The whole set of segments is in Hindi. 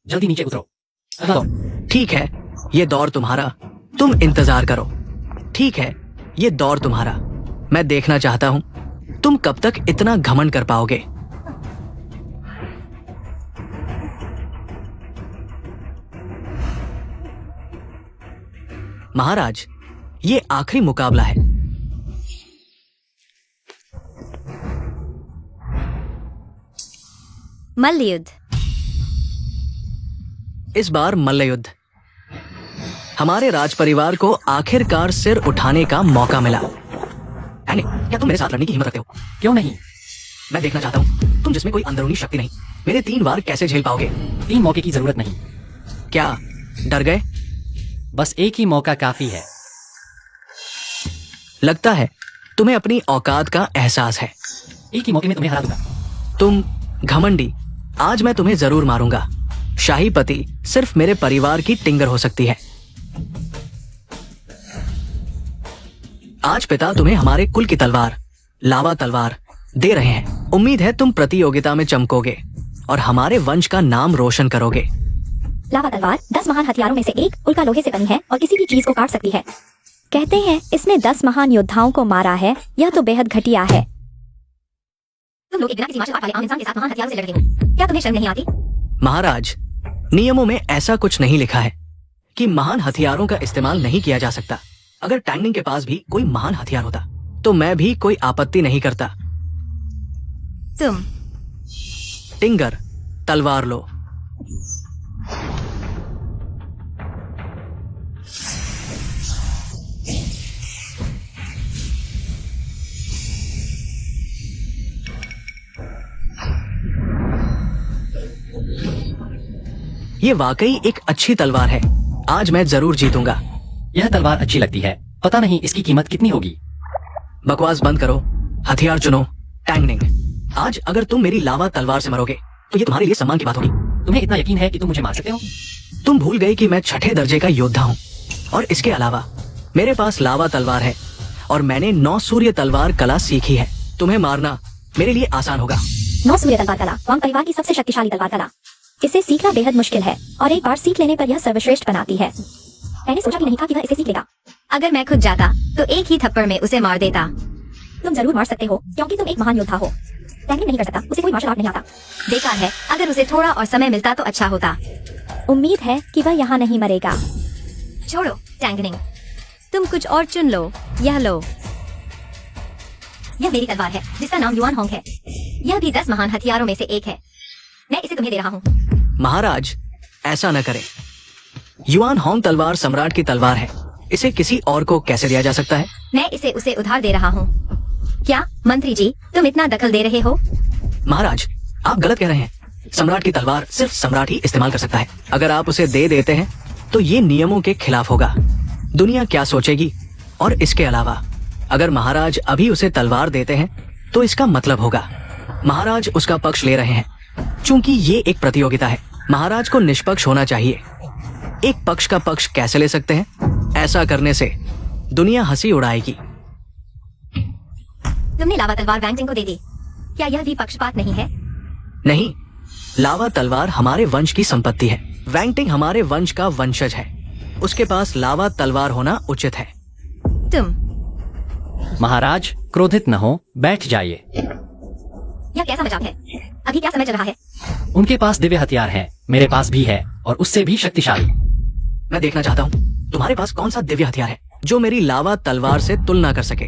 जल्दी नीचे उतरो। ठीक है, ये दौर तुम्हारा, तुम इंतजार करो। ठीक है, ये दौर तुम्हारा, मैं देखना चाहता हूं तुम कब तक इतना घमंड कर पाओगे। महाराज, ये आखिरी मुकाबला है। मल्ल युद्ध। इस बार मल्ल युद्ध। हमारे राज परिवार को आखिरकार सिर उठाने का मौका मिला। एनी, क्या तुम मेरे साथ लड़ने की हिम्मत रखते हो? क्यों नहीं? मैं देखना चाहता हूं तुम जिसमें कोई अंदरूनी शक्ति नहीं, मेरे 3 वार कैसे झेल पाओगे। 3 मौके की जरूरत नहीं, क्या डर गए? बस एक ही मौका काफी है। लगता है तुम्हें अपनी औकात का एहसास है। एक ही मौके में तुम्हें हरा दूंगा। तुम घमंडी, आज मैं तुम्हें जरूर मारूंगा। शाही पति सिर्फ मेरे परिवार की टिंगर हो सकती है। आज पिता तुम्हें हमारे कुल की तलवार, लावा तलवार दे रहे हैं। उम्मीद है तुम प्रतियोगिता में चमकोगे और हमारे वंश का नाम रोशन करोगे। लावा तलवार 10 महान हथियारों में से एक, उल्का लोहे से बनी है और किसी भी चीज को काट सकती है। कहते हैं इसने 10 महान योद्धाओं को मारा है। यह तो बेहद घटिया है। तुम लोग एक बिना किसी मार्शल आर्ट वाले आम इंसान के साथ महान हथियारों से लड़ रहे हो। क्या तुम्हें शर्म नहीं आती? महाराज, नियमों में ऐसा कुछ नहीं लिखा है कि महान हथियारों का इस्तेमाल नहीं किया जा सकता। अगर टैंगनिंग के पास भी कोई महान हथियार होता तो मैं भी कोई आपत्ति नहीं करता। तुम टिंगर, तलवार लो। ये वाकई एक अच्छी तलवार है। आज मैं जरूर जीतूंगा। यह तलवार अच्छी लगती है, पता नहीं इसकी कीमत कितनी होगी। बकवास बंद करो, हथियार चुनो। टैंगनिंग, आज अगर तुम मेरी लावा तलवार से मरोगे तो ये तुम्हारे लिए सम्मान की बात होगी। तुम्हें इतना यकीन है कि तुम मुझे मार सकते हो? तुम भूल गए कि मैं 6ठे दर्जे का योद्धा हूँ और इसके अलावा मेरे पास लावा तलवार है और मैंने 9 सूर्य तलवार कला सीखी है। तुम्हें मारना मेरे लिए आसान होगा। 9 सूर्य तलवार कला वांग परिवार की सबसे शक्तिशाली तलवार कला। इसे सीखना बेहद मुश्किल है और एक बार सीख लेने पर यह सर्वश्रेष्ठ बनाती है। मैंने सोचा भी नहीं था कि वह इसे सीख लेगा। अगर मैं खुद जाता तो एक ही थप्पड़ में उसे मार देता। तुम जरूर मार सकते हो क्योंकि तुम एक महान योद्धा हो। टैंगनिंग नहीं कर सकता, उसे कोई मार्शल आर्ट नहीं आता। बेकार है, अगर उसे थोड़ा और समय मिलता तो अच्छा होता। उम्मीद है कि वह यहाँ नहीं मरेगा। छोड़ो टैंगनिंग, तुम कुछ और चुन लो। यह लो, यह मेरी तलवार है जिसका नाम युआन होंग है। यह भी 10 महान हथियारों में से एक है। मैं इसे तुम्हें दे रहा हूँ। महाराज, ऐसा न करें। युआन होंग तलवार सम्राट की तलवार है। इसे किसी और को कैसे दिया जा सकता है? मैं इसे उसे उधार दे रहा हूँ। क्या मंत्री जी, तुम इतना दखल दे रहे हो? महाराज, आप गलत कह रहे हैं। सम्राट की तलवार सिर्फ सम्राट ही इस्तेमाल कर सकता है। अगर आप उसे दे देते हैं तो ये नियमों के खिलाफ होगा। दुनिया क्या सोचेगी? और इसके अलावा अगर महाराज अभी उसे तलवार देते हैं तो इसका मतलब होगा महाराज उसका पक्ष ले रहे हैं। चूंकि ये एक प्रतियोगिता है, महाराज को निष्पक्ष होना चाहिए। एक पक्ष का पक्ष कैसे ले सकते हैं? ऐसा करने से दुनिया हंसी उड़ाएगी। तुमने लावा तलवार वैंग जिंग को दे दी। क्या यह भी पक्षपात नहीं है? नहीं, लावा तलवार हमारे वंश की संपत्ति है। वैंग टिंग हमारे वंश का वंशज है। उसके पास लावा तलवार होना उचित है। तुम महाराज, क्रोधित न हो, बैठ जाइए। यह कैसा मजाक है? अभी क्या समझ रहा है? उनके पास दिव्य हथियार है, मेरे पास भी है और उससे भी शक्तिशाली। मैं देखना चाहता हूँ तुम्हारे पास कौन सा दिव्य हथियार है जो मेरी लावा तलवार से तुलना कर सके।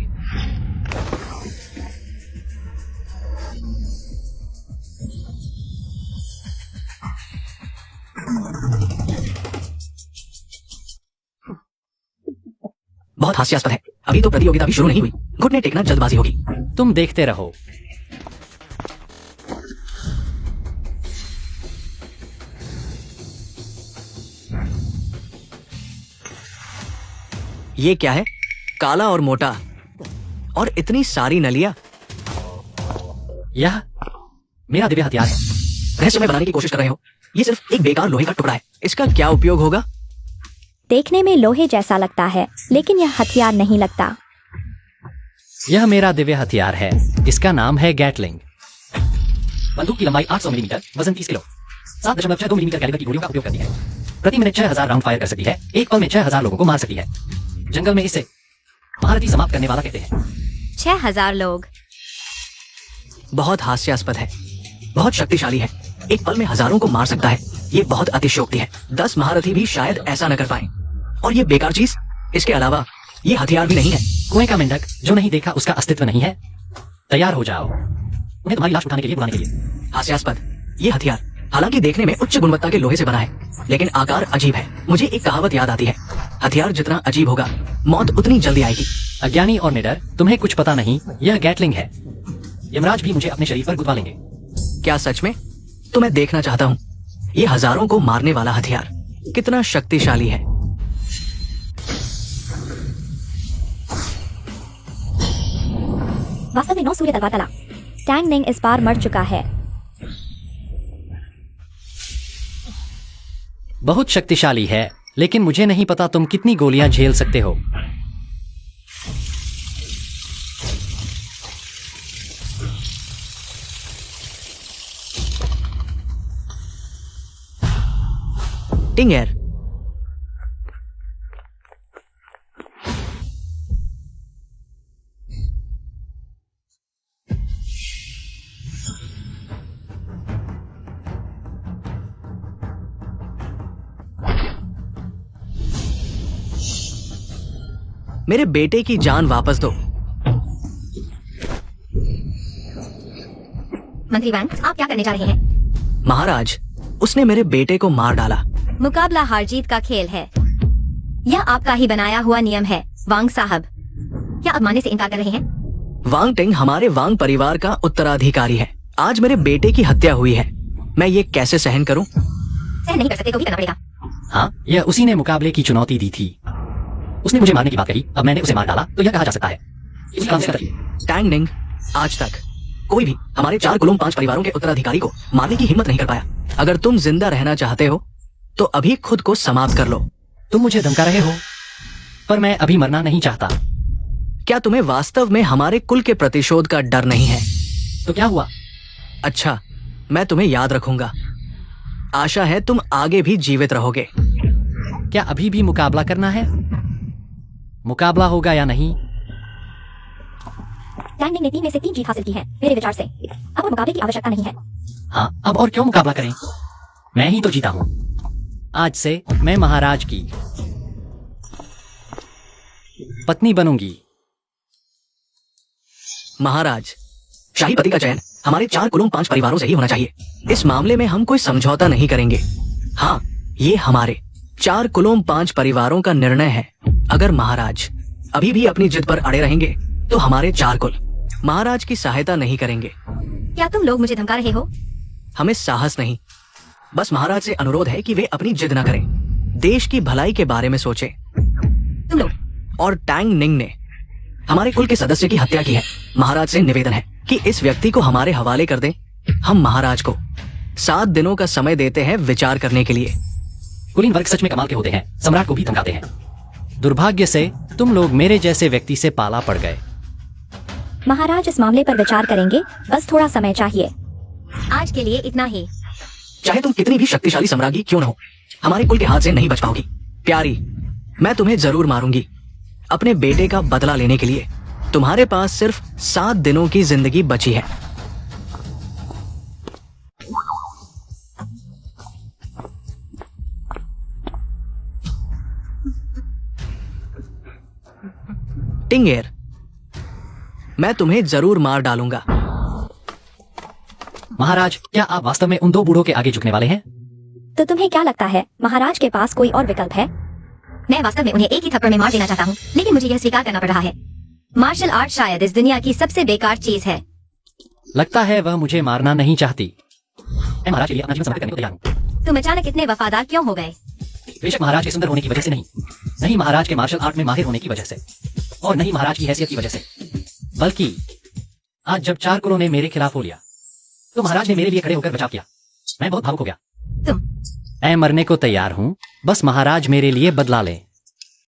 बहुत हास्यास्पद है। अभी तो प्रतियोगिता भी शुरू नहीं हुई, घुटने टेकना जल्दबाजी होगी। तुम देखते रहो। ये क्या है? काला और मोटा और इतनी सारी नलियां। यह मेरा दिव्य हथियार है। रहस्यमय बनाने की कोशिश कर रहे हो। ये सिर्फ एक बेकार लोहे का टुकड़ा है। इसका क्या उपयोग होगा? देखने में लोहे जैसा लगता है लेकिन यह हथियार नहीं लगता। यह मेरा दिव्य हथियार है। इसका नाम है गैटलिंग। बंदूक की लंबाई 800 मिलीमीटर, वजन 30 किलो। 7.62 मिलीमीटर कैलिबर की गोलियों का उपयोग करती है। प्रति मिनट 6000 राउंड फायर कर सकती है। एक पल में 6000 लोगों को मार सकती है। जंगल में इसे महारथी समाप्त करने वाला कहते हैं। 6000 लोग। बहुत हास्यास्पद है, बहुत शक्तिशाली है, एक पल में हजारों को मार सकता है। ये बहुत अतिशयोक्ति है। 10 महारथी भी शायद ऐसा न कर पाए। और ये बेकार चीज, इसके अलावा ये हथियार भी नहीं है। कुएं का मेंढक जो नहीं देखा उसका अस्तित्व नहीं है। तैयार हो जाओ, उन्हें तुम्हारी लाश उठाने के लिए बुलाने के लिए। हास्यास्पद, ये हथियार हालांकि देखने में उच्च गुणवत्ता के लोहे से बना है, लेकिन आकार अजीब है। मुझे एक कहावत याद आती है, हथियार जितना अजीब होगा मौत उतनी जल्दी आएगी। अज्ञानी और निडर, तुम्हें कुछ पता नहीं, यह गैटलिंग है। यमराज भी मुझे अपने शरीर पर गुदवा लेंगे। क्या सच में? तो मैं देखना चाहता हूँ ये हजारों को मारने वाला हथियार कितना शक्तिशाली है। वास्तव में 9 सूर्य तलवार तला। टैंग निंग इस बार मर चुका है। बहुत शक्तिशाली है, लेकिन मुझे नहीं पता तुम कितनी गोलियां झेल सकते हो। टिंगर, मेरे बेटे की जान वापस दो। मंत्री वांग, आप क्या करने जा रहे हैं? महाराज, उसने मेरे बेटे को मार डाला। मुकाबला हार जीत का खेल है। यह आपका ही बनाया हुआ नियम है, वांग साहब। क्या अब मानने से इनकार कर रहे हैं? वांग टिंग हमारे वांग परिवार का उत्तराधिकारी है। आज मेरे बेटे की हत्या हुई है, मैं ये कैसे सहन करूं? सहन नहीं कर सकते तो भी करना पड़ेगा। हाँ, यह उसी ने मुकाबले की चुनौती दी थी। उसने मुझे मारने की बात कही, अब मैंने उसे मार डाला, तो यह कहा जा सकता है इसी काम से कतई। टैंग निंग, आज तक कोई भी हमारे 4 कुलों 5 परिवारों के उत्तराधिकारी को मारने की हिम्मत नहीं कर पाया। अगर तुम जिंदा रहना चाहते हो तो अभी खुद को समाप्त कर लो। तुम मुझे धमका रहे हो, पर मैं अभी मरना नहीं चाहता। क्या तुम्हें वास्तव में हमारे कुल के प्रतिशोध का डर नहीं है? तो क्या हुआ? अच्छा, मैं तुम्हें याद रखूंगा। आशा है तुम आगे भी जीवित रहोगे। क्या अभी भी मुकाबला करना है? मुकाबला होगा या नहीं? टैंग निंग ने 3 में से 3 जीत हासिल की है मेरे विचार से। अब और मुकाबले की आवश्यकता नहीं है। हाँ, अब और क्यों मुकाबला करें? मैं ही तो जीता हूं। आज से मैं महाराज की पत्नी बनूंगी। महाराज, शाही पति का चयन हमारे 4 कुलों 5 परिवारों से ही होना चाहिए। इस मामले में हम कोई समझौता नहीं करेंगे। हाँ, ये हमारे 4 कुलों 5 परिवारों का निर्णय है। अगर महाराज अभी भी अपनी जिद पर अड़े रहेंगे तो हमारे 4 कुल महाराज की सहायता नहीं करेंगे। क्या तुम लोग मुझे धमका रहे हो? हमें साहस नहीं, बस महाराज से अनुरोध है कि वे अपनी जिद न करें, देश की भलाई के बारे में सोचें। तुम लोग और टैंग निंग ने हमारे कुल के सदस्य की हत्या की है। महाराज से निवेदन है कि इस व्यक्ति को हमारे हवाले कर दें। हम महाराज को 7 दिनों का समय देते हैं विचार करने के लिए। कुलीन वर्ग सच में कमाल के होते हैं, सम्राट को भी धमकाते हैं। दुर्भाग्य से तुम लोग मेरे जैसे व्यक्ति से पाला पड़ गए। महाराज इस मामले पर विचार करेंगे, बस थोड़ा समय चाहिए। आज के लिए इतना ही। चाहे तुम कितनी भी शक्तिशाली सम्राज्ञी क्यों न हो, हमारे कुल के हाथ से नहीं बच पाओगी। प्यारी, मैं तुम्हें जरूर मारूंगी अपने बेटे का बदला लेने के लिए। तुम्हारे पास सिर्फ 7 दिनों की जिंदगी बची है। टिंगेर, मैं तुम्हें जरूर मार डालूंगा। महाराज, क्या आप वास्तव में उन 2 बूढ़ों के आगे झुकने वाले हैं? तो तुम्हें क्या लगता है महाराज के पास कोई और विकल्प है? मैं वास्तव में उन्हें एक ही थप्पड़ में मार देना चाहता हूँ, लेकिन मुझे यह स्वीकार करना पड़ रहा है। मार्शल आर्ट शायद इस दुनिया की सबसे बेकार चीज है। लगता है वह मुझे मारना नहीं चाहती। मैं महाराज के लिए अपना जीवन समर्पित करने को तैयार हूँ। तुम अचानक इतने वफादार क्यों हो गए? बेशक महाराज के सुंदर होने की वजह से नहीं, नहीं महाराज के मार्शल आर्ट में माहिर होने की वजह से, और नहीं महाराज की हैसियत की वजह से, बल्कि आज जब 4 कुलों ने मेरे खिलाफ हो लिया तो महाराज ने मेरे लिए खड़े होकर बचाव किया। मैं बहुत भावुक हो गया। तुम मैं मरने को तैयार हूँ, बस महाराज मेरे लिए बदला लें।